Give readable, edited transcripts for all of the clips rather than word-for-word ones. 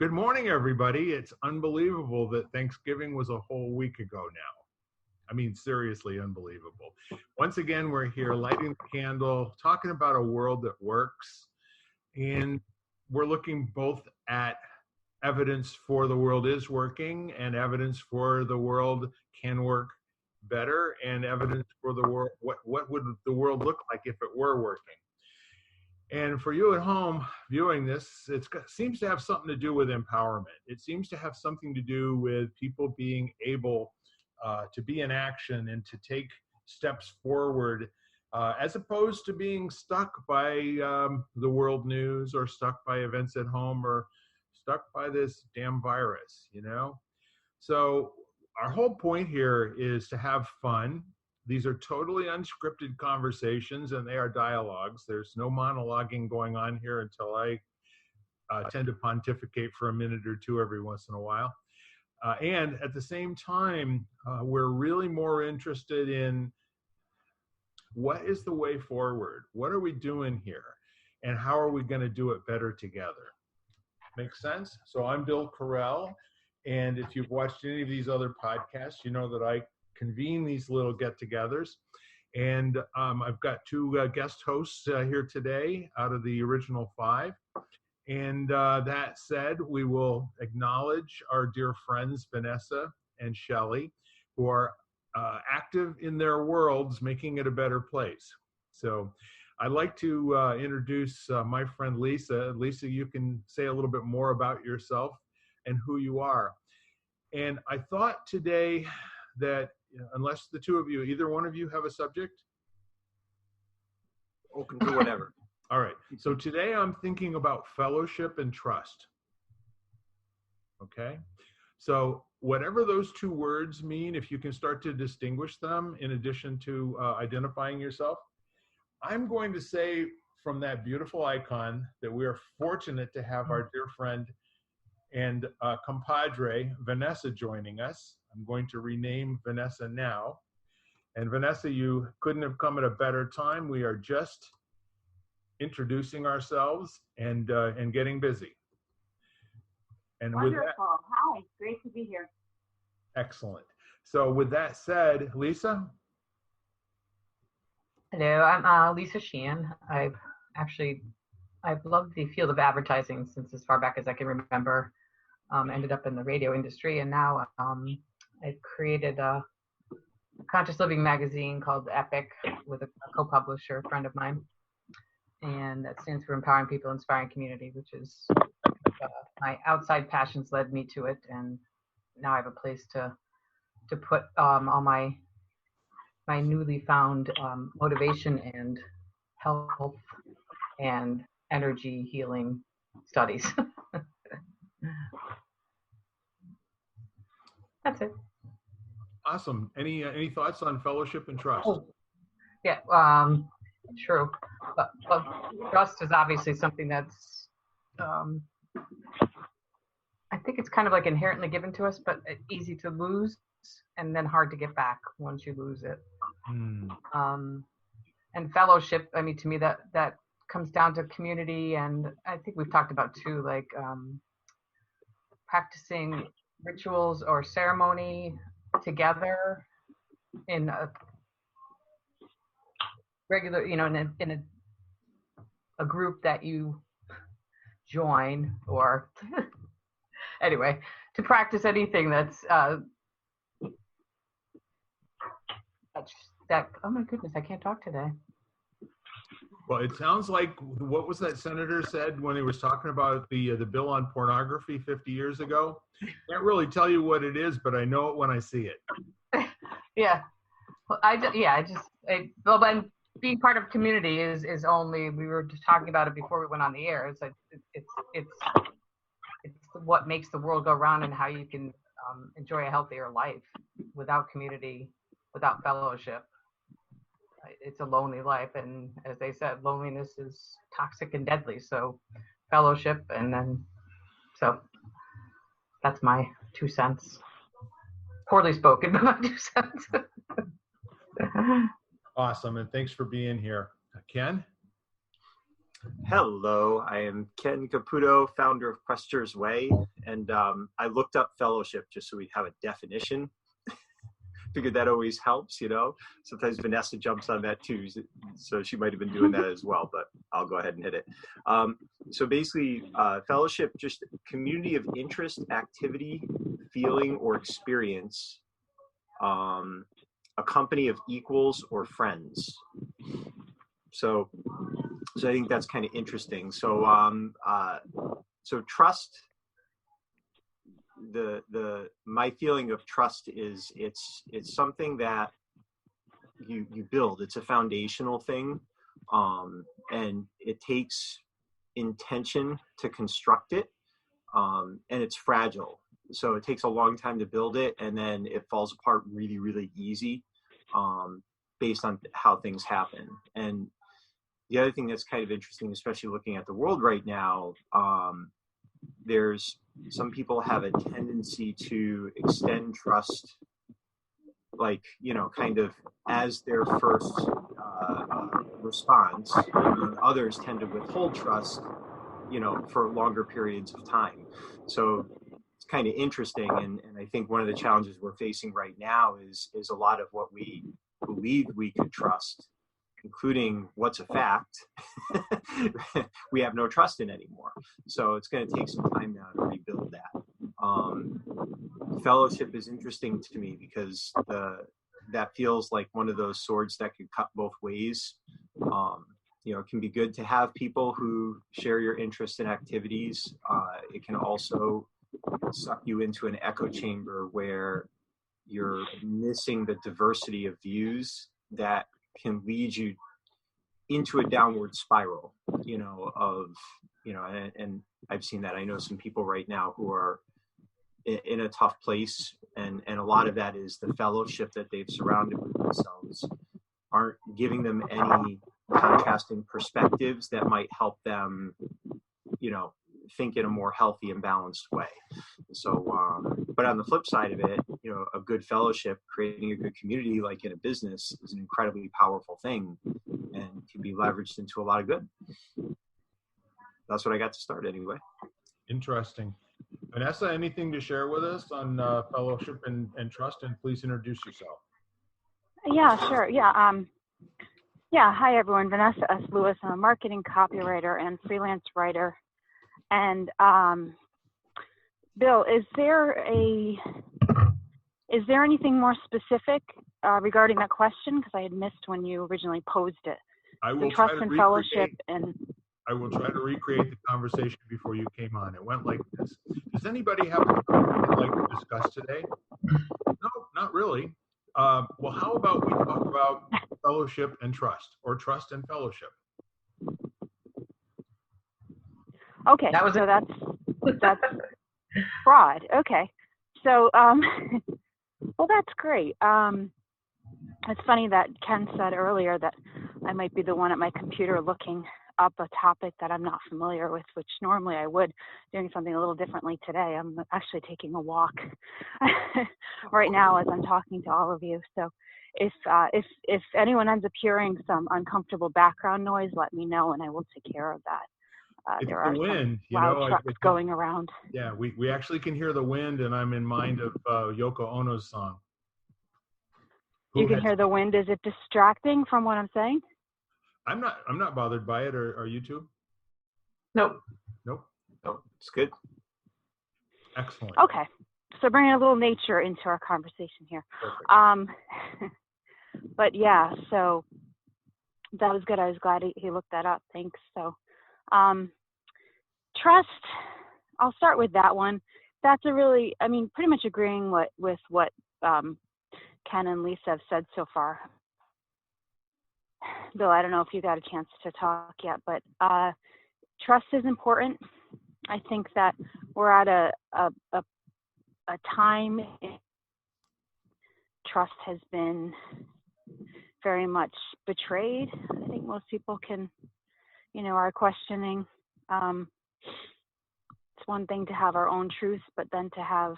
Good morning, everybody. It's unbelievable that Thanksgiving was a whole week ago now. I mean, seriously unbelievable. Once again, we're here lighting the candle, talking about a world that works. And we're looking both at evidence for the world is working and evidence for the world can work better and evidence for the world, what would the world look like if it were working. And for you at home viewing this, it seems to have something to do with empowerment. It seems to have something to do with people being able to be in action and to take steps forward, as opposed to being stuck by the world news or stuck by events at home or stuck by this damn virus, you know? So our whole point here is to have fun. These are totally unscripted conversations and they are dialogues. There's no monologuing going on here until I tend to pontificate for a minute or two every once in a while. And at the same time, we're really more interested in what is the way forward? What are we doing here? And how are we going to do it better together? Make sense? So I'm Bill Carell. And if you've watched any of these other podcasts, you know that I convene these little get-togethers. And I've got two guest hosts here today out of the original 5. And that said, we will acknowledge our dear friends, Vanessa and Shelley, who are active in their worlds, making it a better place. So I'd like to introduce my friend Lisa. Lisa, you can say a little bit more about yourself and who you are. And I thought today that unless the two of you, either one of you have a subject? Open to whatever. All right. So today I'm thinking about fellowship and trust. Okay. So whatever those two words mean, if you can start to distinguish them in addition to identifying yourself, I'm going to say from that beautiful icon that we are fortunate to have our dear friend and compadre, Vanessa, joining us. I'm going to rename Vanessa now. And Vanessa, you couldn't have come at a better time. We are just introducing ourselves and getting busy. And wonderful. With that, hi, great to be here. Excellent. So with that said, Lisa? Hello, I'm Lisa Sheehan. I've loved the field of advertising since as far back as I can remember. Ended up in the radio industry, and now I've created a conscious living magazine called Epic with a co-publisher, a friend of mine, and that stands for Empowering People, Inspiring Community, which is my outside passions led me to it, and now I have a place to put all my newly found motivation and health and energy healing studies. That's it. Awesome. Any thoughts on fellowship and trust? Oh, yeah, true. But trust is obviously something that's, I think it's kind of like inherently given to us, but easy to lose and then hard to get back once you lose it. And fellowship, I mean, to me, that comes down to community, and I think we've talked about too, like practicing rituals or ceremony together in a regular, in a group that you join, or anyway, to practice anything that's oh my goodness, I can't talk today. Well, it sounds like, what was that senator said when he was talking about the bill on pornography 50 years ago? Can't really tell you what it is, but I know it when I see it. Yeah. Well, well, but being part of community is only, we were just talking about it before we went on the air. It's like, it's what makes the world go round and how you can enjoy a healthier life. Without community, without fellowship, it's a lonely life, and as they said, loneliness is toxic and deadly. So fellowship, and then, so that's my 2 cents. Poorly spoken, but my 2 cents. Awesome, and thanks for being here. Ken? Hello, I am Ken Caputo, founder of Questor's Way, and I looked up fellowship just so we have a definition. Figured that always helps, you know. Sometimes Vanessa jumps on that too, so she might have been doing that as well, but I'll go ahead and hit it. So basically, fellowship, just community of interest, activity, feeling, or experience, a company of equals or friends. So I think that's kind of interesting. So so trust, my feeling of trust is it's something that you build. It's a foundational thing, and it takes intention to construct it, and it's fragile. So it takes a long time to build it, and then it falls apart really, really easy, based on how things happen. And the other thing that's kind of interesting, especially looking at the world right now, there's some people have a tendency to extend trust, like, you know, kind of as their first response, and others tend to withhold trust, you know, for longer periods of time. So it's kind of interesting, and I think one of the challenges we're facing right now is a lot of what we believed we could trust, including what's a fact, we have no trust in anymore. So it's going to take some time now to rebuild that. Fellowship is interesting to me because that feels like one of those swords that could cut both ways. You know, it can be good to have people who share your interests and activities. It can also suck you into an echo chamber where you're missing the diversity of views that can lead you into a downward spiral, you know, of, you know, and I've seen that. I know some people right now who are in a tough place, and a lot of that is the fellowship that they've surrounded with themselves aren't giving them any contrasting perspectives that might help them, you know, think in a more healthy and balanced way. So, but on the flip side of it, you know, a good fellowship, creating a good community, like in a business, is an incredibly powerful thing and can be leveraged into a lot of good. That's what I got to start anyway. Interesting. Vanessa, anything to share with us on fellowship and trust? And please introduce yourself. Yeah, sure. Yeah. Hi, everyone. Vanessa S. Lewis. I'm a marketing copywriter and freelance writer. And Bill, is there anything more specific regarding that question? Because I had missed when you originally posed it. I will trust and fellowship and. I will try to recreate the conversation before you came on. It went like this. Does anybody have a topic they'd like to discuss today? No, not really. Well, how about we talk about fellowship and trust, or trust and fellowship? Okay, so that's broad. Okay, so well, that's great. It's funny that Ken said earlier that I might be the one at my computer looking up a topic that I'm not familiar with, which normally I would, doing something a little differently today. I'm actually taking a walk right now as I'm talking to all of you. So if anyone ends up hearing some uncomfortable background noise, let me know and I will take care of that. There are wind, some loud trucks going around. Yeah, we actually can hear the wind, and I'm in mind of Yoko Ono's song. You can hear the wind. Is it distracting from what I'm saying? I'm not bothered by it. Are you two? Nope. Nope. It's good. Excellent. Okay, so bringing a little nature into our conversation here. Perfect. But yeah, so that was good. I was glad he looked that up. Thanks. So, trust. I'll start with that one. That's pretty much agreeing with what Ken and Lisa have said so far. Bill, I don't know if you got a chance to talk yet, but trust is important. I think that we're at a time trust has been very much betrayed. I think most people are questioning. It's one thing to have our own truths, but then to have,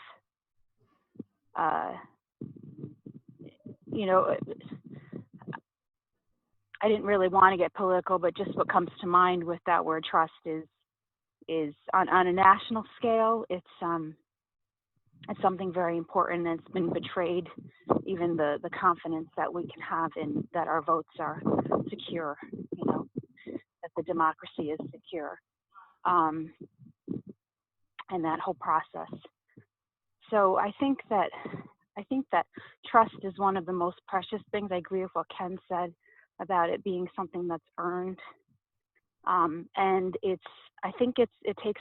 I didn't really want to get political, but just what comes to mind with that word trust is on a national scale, it's something very important, and it's been betrayed. Even the confidence that we can have in that our votes are secure, that the democracy is secure, and that whole process. So I think that trust is one of the most precious things. I agree with what Ken said about it being something that's earned, and I think it takes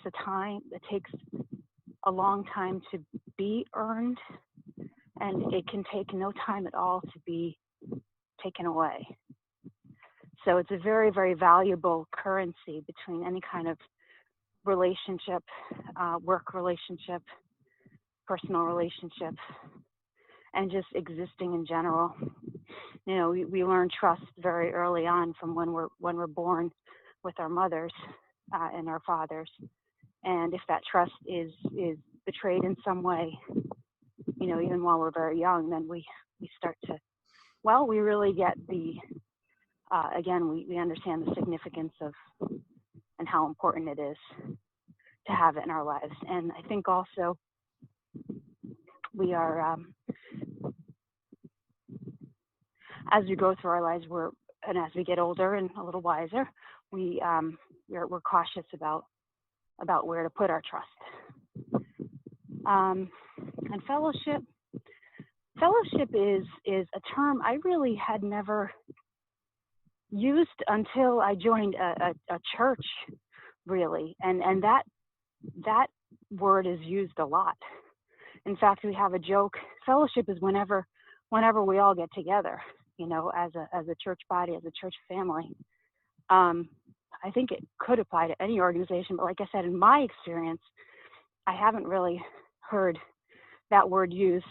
a long time to be earned, and it can take no time at all to be taken away. So it's a very, very valuable currency between any kind of relationship, work relationship, personal relationship, and just existing in general. We learn trust very early on from when we're born with our mothers and our fathers. And if that trust is betrayed in some way, even while we're very young, then we start to, we really get we understand the significance of and how important it is to have it in our lives. And I think also we are, as we go through our lives, and as we get older and a little wiser, we're cautious about where to put our trust. And fellowship is a term I really had never used until I joined a church, really, and that word is used a lot. In fact, we have a joke. Fellowship is whenever we all get together, as a church body, as a church family. I think it could apply to any organization, but like I said, in my experience, I haven't really heard that word used,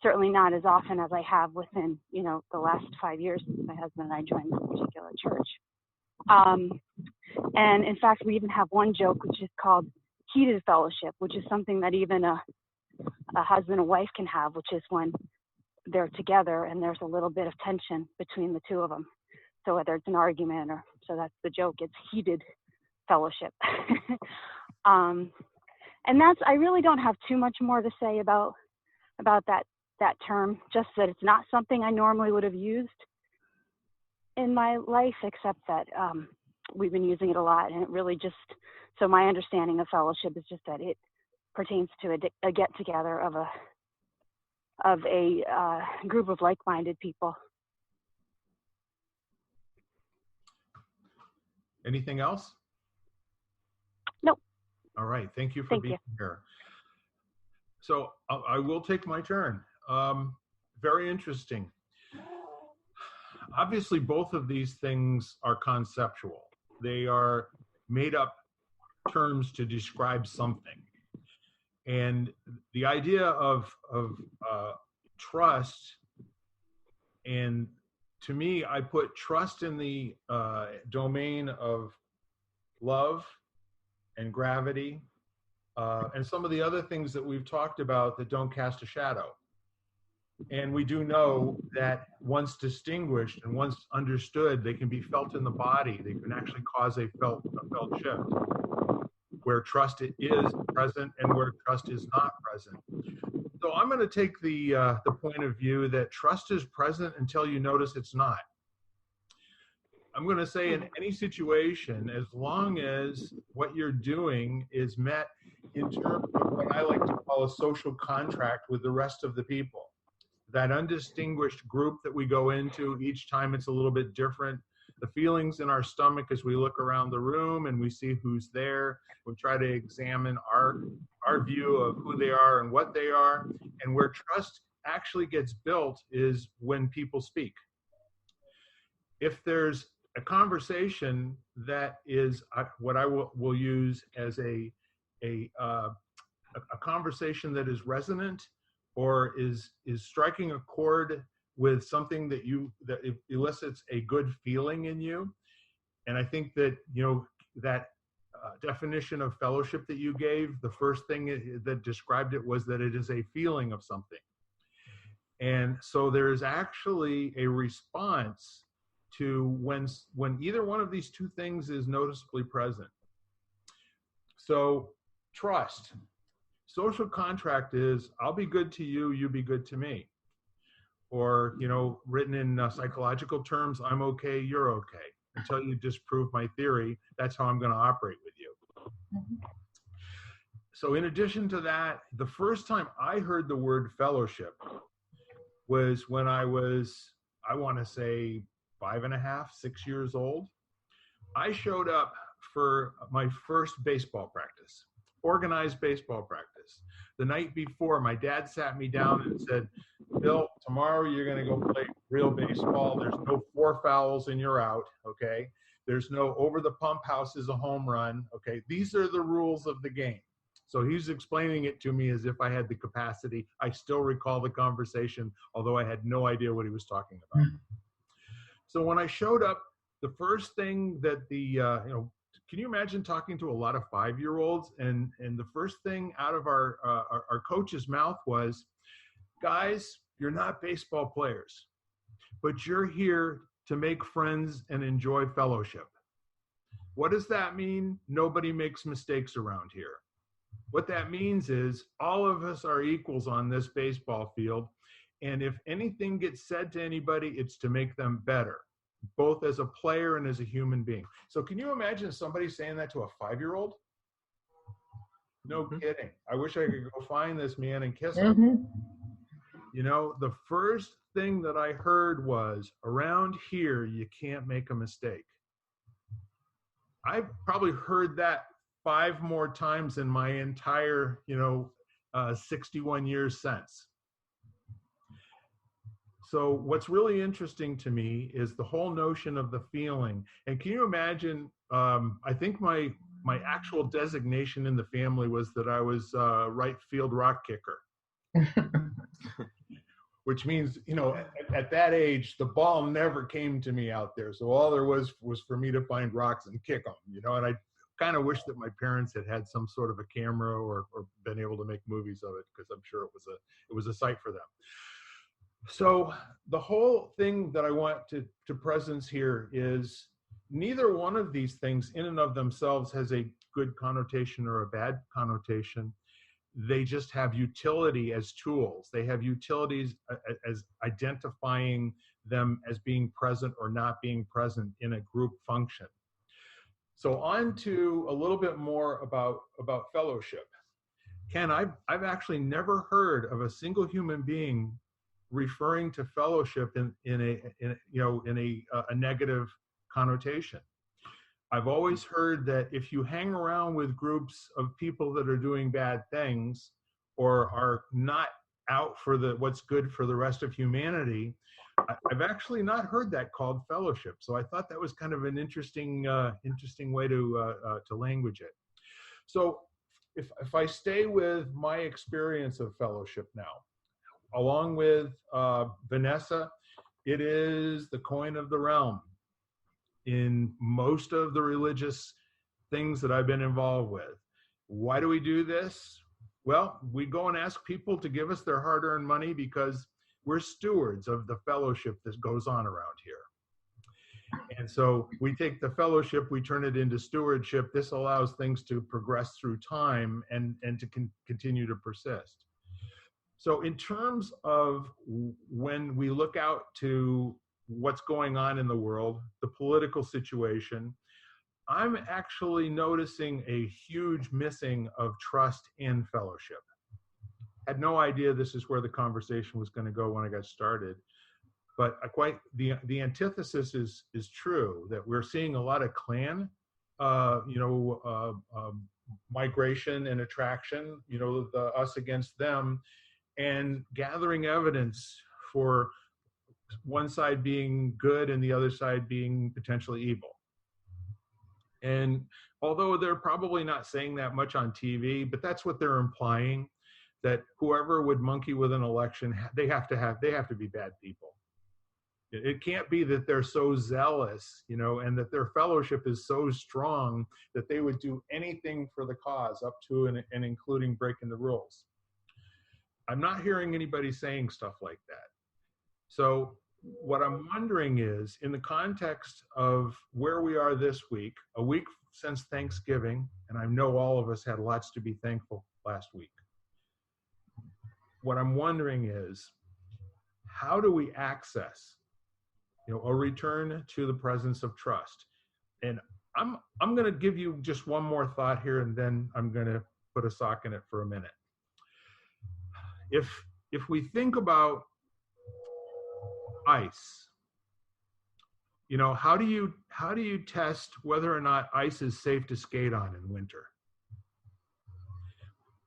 certainly not as often as I have within, the last 5 years since my husband and I joined this particular church. And in fact, we even have one joke, which is called heated fellowship, which is something that even a husband and wife can have, which is when they're together and there's a little bit of tension between the two of them. So whether it's an argument so that's the joke, it's heated fellowship. And I really don't have too much more to say about that term, just that it's not something I normally would have used in my life, except that we've been using it a lot, and it really so my understanding of fellowship is just that it pertains to a get-together of a group of like-minded people. Anything else? Nope. All right. Thank you for being here. So I will take my turn. Very interesting. Obviously, both of these things are conceptual. They are made up terms to describe something. And the idea of trust, and to me, I put trust in the domain of love and gravity, and some of the other things that we've talked about that don't cast a shadow. And we do know that once distinguished and once understood, they can be felt in the body. They can actually cause a felt shift, where trust is present and where trust is not present. So I'm going to take the point of view that trust is present until you notice it's not. I'm going to say in any situation, as long as what you're doing is met in terms of what I like to call a social contract with the rest of the people, that undistinguished group that we go into, each time it's a little bit different. The feelings in our stomach as we look around the room and we see who's there. We try to examine our view of who they are and what they are. And where trust actually gets built is when people speak. If there's a conversation that is what I will use as a conversation that is resonant or is striking a chord with something that elicits a good feeling in you. And I think that, that definition of fellowship that you gave, the first thing that described it was that it is a feeling of something. And so there is actually a response to when either one of these two things is noticeably present. So trust. Social contract is, I'll be good to you, you be good to me. Or, written in psychological terms, I'm okay, you're okay. Until you disprove my theory, that's how I'm going to operate with you. Mm-hmm. So in addition to that, the first time I heard the word fellowship was when I was, I want to say 5.5, 6 years old. I showed up for my first baseball practice, organized baseball practice. The night before, my dad sat me down and said, Bill, tomorrow you're going to go play real baseball. There's no 4 fouls and you're out, okay? There's no over the pump house is a home run, okay? These are the rules of the game. So he's explaining it to me as if I had the capacity. I still recall the conversation, although I had no idea what he was talking about. So when I showed up, the first thing that can you imagine talking to a lot of 5-year-olds? And the first thing out of our coach's mouth was, guys, you're not baseball players, but you're here to make friends and enjoy fellowship. What does that mean? Nobody makes mistakes around here. What that means is all of us are equals on this baseball field. And if anything gets said to anybody, it's to make them better, both as a player and as a human being. So can you imagine somebody saying that to a 5-year-old? No kidding. I wish I could go find this man and kiss him. Mm-hmm. The first thing that I heard was, around here, you can't make a mistake. I've probably heard that 5 more times in my entire, 61 years since. So what's really interesting to me is the whole notion of the feeling. And can you imagine, I think my actual designation in the family was that I was right field rock kicker. Which means, at that age, the ball never came to me out there. So all there was for me to find rocks and kick them, and I kind of wish that my parents had some sort of a camera or been able to make movies of it, because I'm sure it was a sight for them. So the whole thing that I want to presence here is neither one of these things in and of themselves has a good connotation or a bad connotation. They just have utility as tools. They have utilities as identifying them as being present or not being present in a group function. So on to a little bit more about fellowship. Ken, I've actually never heard of a single human being referring to fellowship in a negative connotation. I've always heard that if you hang around with groups of people that are doing bad things or are not out for what's good for the rest of humanity, I've actually not heard that called fellowship. So I thought that was kind of an interesting way to language it. So if I stay with my experience of fellowship now, along with Vanessa, it is the coin of the realm in most of the religious things that I've been involved with. Why do we do this? Well, we go and ask people to give us their hard-earned money because we're stewards of the fellowship that goes on around here. And so we take the fellowship, we turn it into stewardship. This allows things to progress through time and to continue to persist. So in terms of when we look out to what's going on in the world, the political situation, I'm actually noticing a huge missing of trust and fellowship. Had no idea this is where the conversation was going to go when I got started, but the antithesis is true, that we're seeing a lot of clan, migration and attraction, the us against them, and gathering evidence for one side being good and the other side being potentially evil. And although they're probably not saying that much on TV, but that's what they're implying, that whoever would monkey with an election, they have to be bad people. It can't be that they're so zealous, and that their fellowship is so strong that they would do anything for the cause, up to and including breaking the rules. I'm not hearing anybody saying stuff like that. So what I'm wondering is, in the context of where we are this week, a week since Thanksgiving, and I know all of us had lots to be thankful last week. What I'm wondering is, how do we access, a return to the presence of trust? And I'm going to give you just one more thought here, and then I'm going to put a sock in it for a minute. If we think about ice, how do you test whether or not ice is safe to skate on in winter?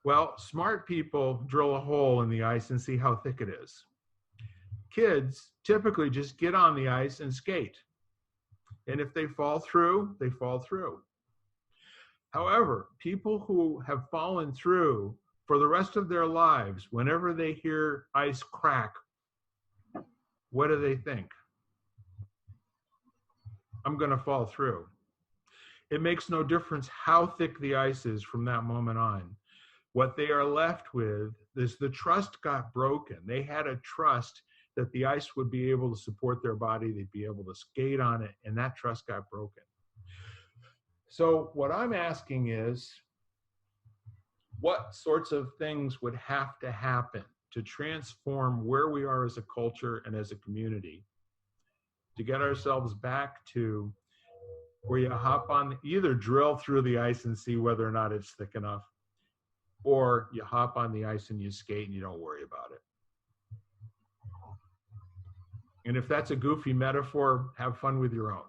Well, smart people drill a hole in the ice and see how thick it is. Kids typically just get on the ice and skate. And if they fall through, they fall through. However, people who have fallen through for the rest of their lives, whenever they hear ice crack, what do they think? I'm going to fall through. It makes no difference how thick the ice is from that moment on. What they are left with is the trust got broken. They had a trust that the ice would be able to support their body, they'd be able to skate on it, and that trust got broken. So what I'm asking is, what sorts of things would have to happen to transform where we are as a culture and as a community to get ourselves back to where you hop on, either drill through the ice and see whether or not it's thick enough, or you hop on the ice and you skate and you don't worry about it. And if that's a goofy metaphor, have fun with your own.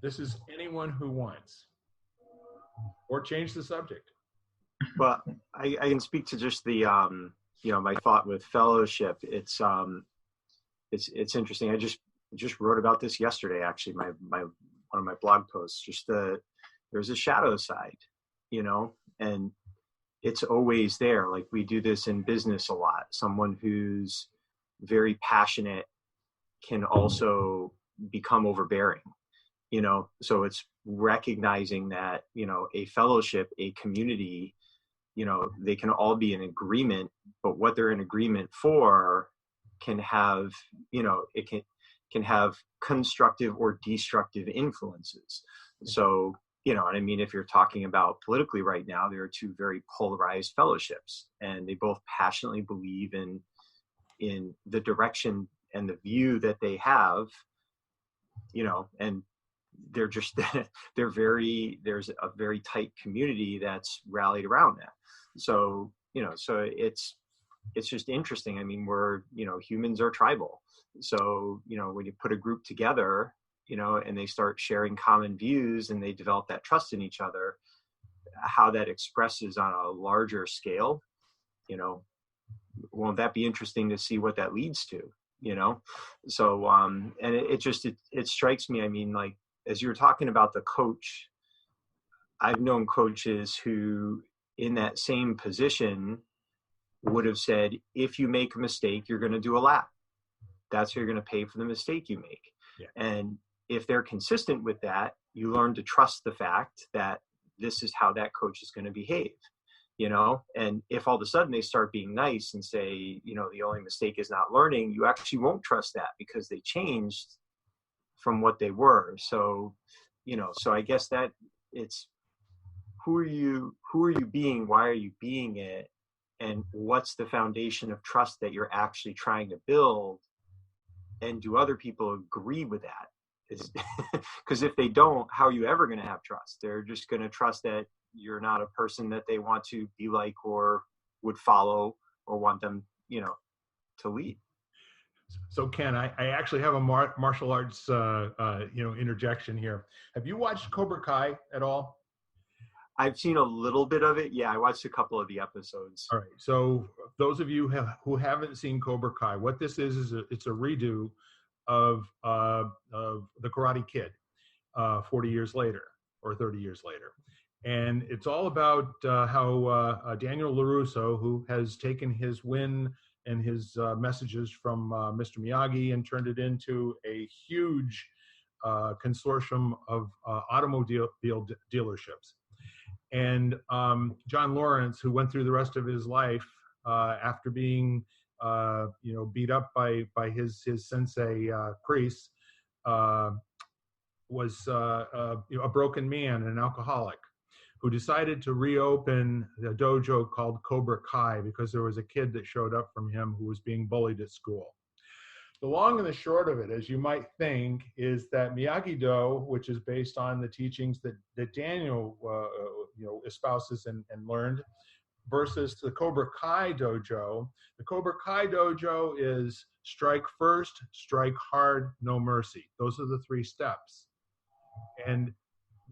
This is anyone who wants. Or change the subject. Well, I can speak to just the, my thought with fellowship. It's interesting. I just wrote about this yesterday, actually, one of my blog posts, there's a shadow side, and it's always there. Like, we do this in business a lot. Someone who's very passionate can also become overbearing, so it's recognizing that, a fellowship, a community, they can all be in agreement, but what they're in agreement for can have, it can have constructive or destructive influences. So, if you're talking about politically right now, there are two very polarized fellowships, and they both passionately believe in the direction and the view that they have, and they're just, there's a very tight community that's rallied around that. So, so it's just interesting. We're, humans are tribal. So, when you put a group together, and they start sharing common views and they develop that trust in each other, how that expresses on a larger scale, won't that be interesting to see what that leads to, So, and it strikes me, like, as you were talking about the coach, I've known coaches who in that same position would have said, if you make a mistake, you're going to do a lap. That's how you're going to pay for the mistake you make. Yeah. And if they're consistent with that, you learn to trust the fact that this is how that coach is going to behave, and if all of a sudden they start being nice and say, the only mistake is not learning, you actually won't trust that because they changed from what they were. So, so I guess that it's, who are you being? Why are you being it? And what's the foundation of trust that you're actually trying to build? And do other people agree with that? Because if they don't, how are you ever going to have trust? They're just going to trust that you're not a person that they want to be like, or would follow, or want them, to lead. So Ken, I actually have a martial arts, interjection here. Have you watched Cobra Kai at all? I've seen a little bit of it. Yeah, I watched a couple of the episodes. All right. So those of you who haven't seen Cobra Kai, what this is it's a redo of the Karate Kid, 40 years later or 30 years later, and it's all about how Daniel LaRusso, who has taken his win and his messages from Mr. Miyagi and turned it into a huge consortium of automobile dealerships. And John Lawrence, who went through the rest of his life after being beat up by his sensei Kreese, was a broken man and an alcoholic who decided to reopen a dojo called Cobra Kai because there was a kid that showed up from him who was being bullied at school. The long and the short of it, as you might think, is that Miyagi-Do, which is based on the teachings that Daniel espouses and learned, versus the Cobra Kai dojo. The Cobra Kai dojo is strike first, strike hard, no mercy. Those are the 3 steps. And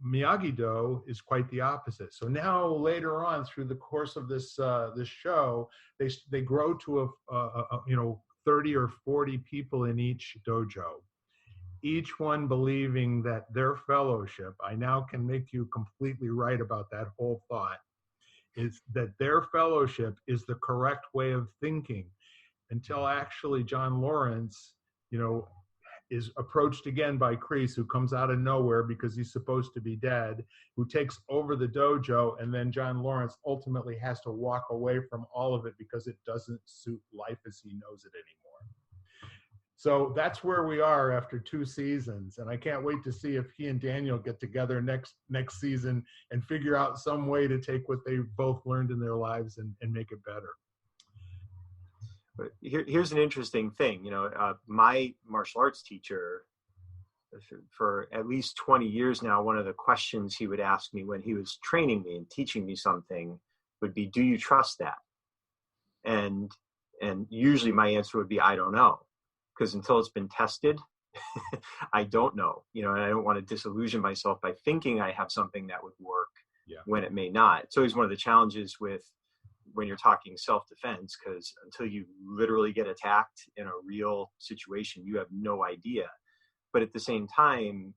Miyagi-Do is quite the opposite. So now later on through the course of this show, they grow to a 30 or 40 people in each dojo, each one believing that their fellowship, I now can make you completely right about that whole thought, is that their fellowship is the correct way of thinking, until actually John Lawrence, is approached again by Kreese, who comes out of nowhere because he's supposed to be dead, who takes over the dojo, and then John Lawrence ultimately has to walk away from all of it because it doesn't suit life as he knows it anymore. So that's where we are after 2 seasons, and I can't wait to see if he and Daniel get together next season and figure out some way to take what they both learned in their lives and make it better. Here's an interesting thing. My martial arts teacher, for at least 20 years now, one of the questions he would ask me when he was training me and teaching me something would be, do you trust that? And usually my answer would be, I don't know, because until it's been tested, I don't know, and I don't want to disillusion myself by thinking I have something that would work when it may not. It's always one of the challenges when you're talking self-defense, because until you literally get attacked in a real situation, you have no idea. But at the same time,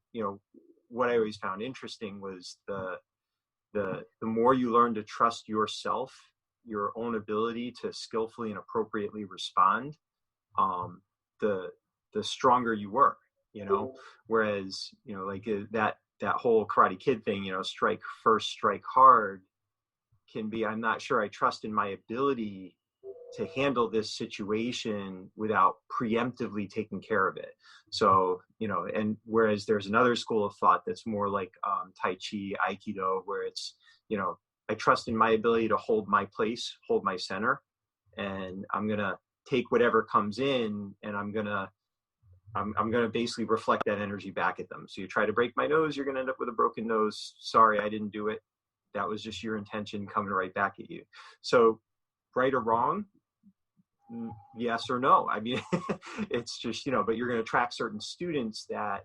what I always found interesting was the more you learn to trust yourself, your own ability to skillfully and appropriately respond, the stronger you were, whereas, like that whole Karate Kid thing, strike first, strike hard, can be, I'm not sure I trust in my ability to handle this situation without preemptively taking care of it. So, and whereas there's another school of thought that's more like Tai Chi, Aikido, where it's, I trust in my ability to hold my place, hold my center, and I'm going to take whatever comes in, and I'm going to basically reflect that energy back at them. So you try to break my nose, you're going to end up with a broken nose. Sorry, I didn't do it. That was just your intention coming right back at you. So right or wrong, yes or no. I mean, it's just, but you're going to attract certain students that,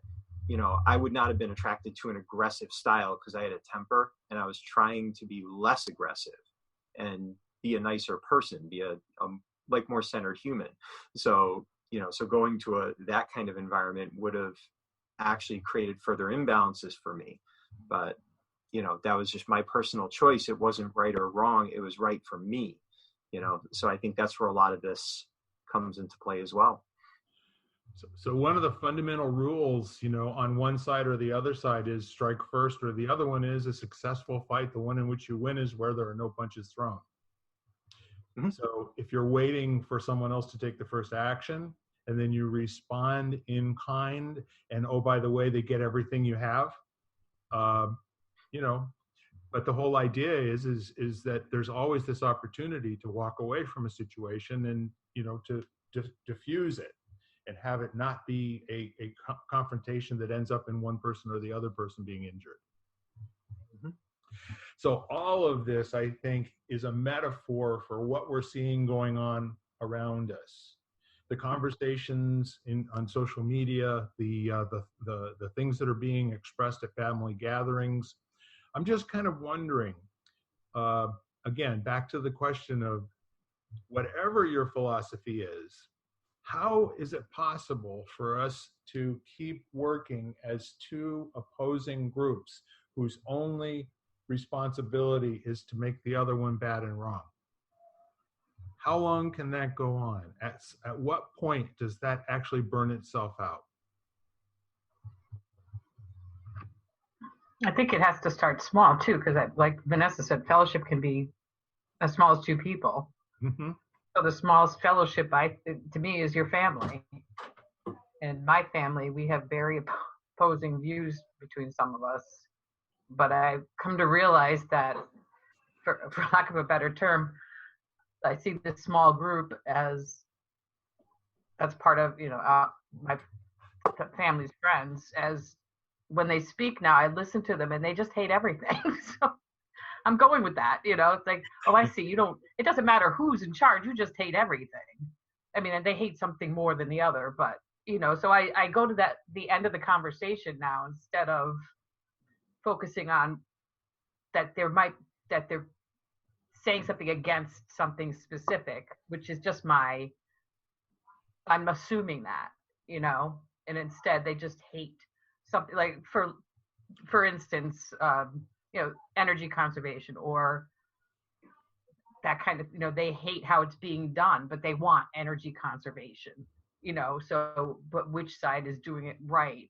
I would not have been attracted to an aggressive style because I had a temper and I was trying to be less aggressive and be a nicer person, be a like more centered human. So, so going to that kind of environment would have actually created further imbalances for me. But that was just my personal choice. It wasn't right or wrong. It was right for me, so I think that's where a lot of this comes into play as well. So one of the fundamental rules, on one side or the other side is strike first, or the other one is a successful fight. The one in which you win is where there are no punches thrown. Mm-hmm. So if you're waiting for someone else to take the first action and then you respond in kind, and oh, by the way, they get everything you have, but the whole idea is that there's always this opportunity to walk away from a situation and, to diffuse it and have it not be a confrontation that ends up in one person or the other person being injured. Mm-hmm. So all of this, I think, is a metaphor for what we're seeing going on around us. The conversations on social media, the things that are being expressed at family gatherings. I'm just kind of wondering, again, back to the question of whatever your philosophy is, how is it possible for us to keep working as 2 opposing groups whose only responsibility is to make the other one bad and wrong? How long can that go on? At what point does that actually burn itself out? I think it has to start small too, because like Vanessa said, fellowship can be as small as 2 people. Mm-hmm. So the smallest fellowship, to me, is your family. And my family, we have very opposing views between some of us. But I've come to realize that, for lack of a better term, I see this small group as part of, my family's friends. As when they speak now, I listen to them and they just hate everything. So I'm going with that. It's like, oh, I see. It doesn't matter who's in charge. You just hate everything. I mean, and they hate something more than the other, but, so I go to the end of the conversation now, instead of focusing on that they're saying something against something specific, which is just I'm assuming that, and instead they just hate something, like, for instance, energy conservation, or that kind of, they hate how it's being done, but they want energy conservation, so, but which side is doing it right?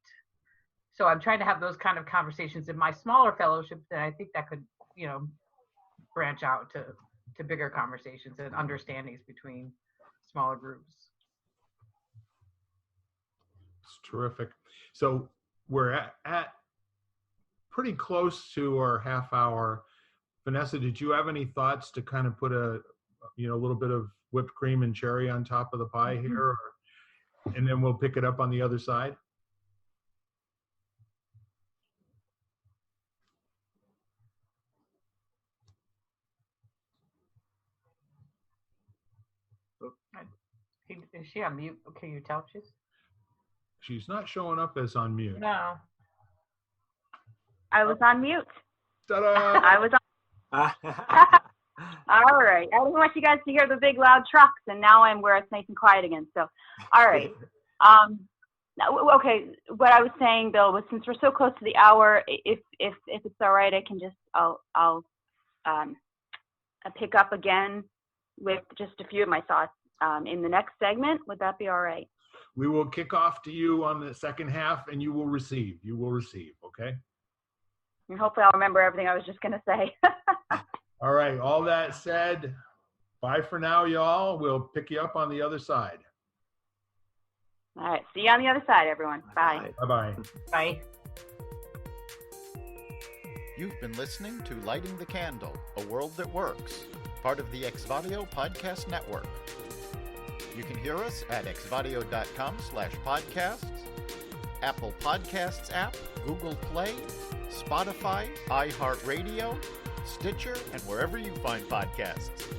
So I'm trying to have those kind of conversations in my smaller fellowships, and I think that could, branch out to bigger conversations and understandings between smaller groups. It's terrific. So we're at pretty close to our half hour. Vanessa, did you have any thoughts to kind of put a little bit of whipped cream and cherry on top of the pie here, and then we'll pick it up on the other side? Is she on mute? Can you tell She's not showing up as on mute. No. I was on mute. Ta-da! I was on. All right. I didn't want you guys to hear the big loud trucks, and now I'm where it's nice and quiet again. So, all right. Okay. What I was saying, Bill, was since we're so close to the hour, if it's all right, I can just I'll pick up again with just a few of my thoughts in the next segment. Would that be all right? We will kick off to you on the second half, and you will receive. Okay? And hopefully I'll remember everything I was just going to say. All right. All that said, bye for now, y'all. We'll pick you up on the other side. All right. See you on the other side, everyone. Bye. Bye-bye. Bye. You've been listening to Lighting the Candle, A World That Works, part of the Exvadio Podcast Network. You can hear us at exvadio.com/podcasts, Apple Podcasts app, Google Play, Spotify, iHeartRadio, Stitcher, and wherever you find podcasts.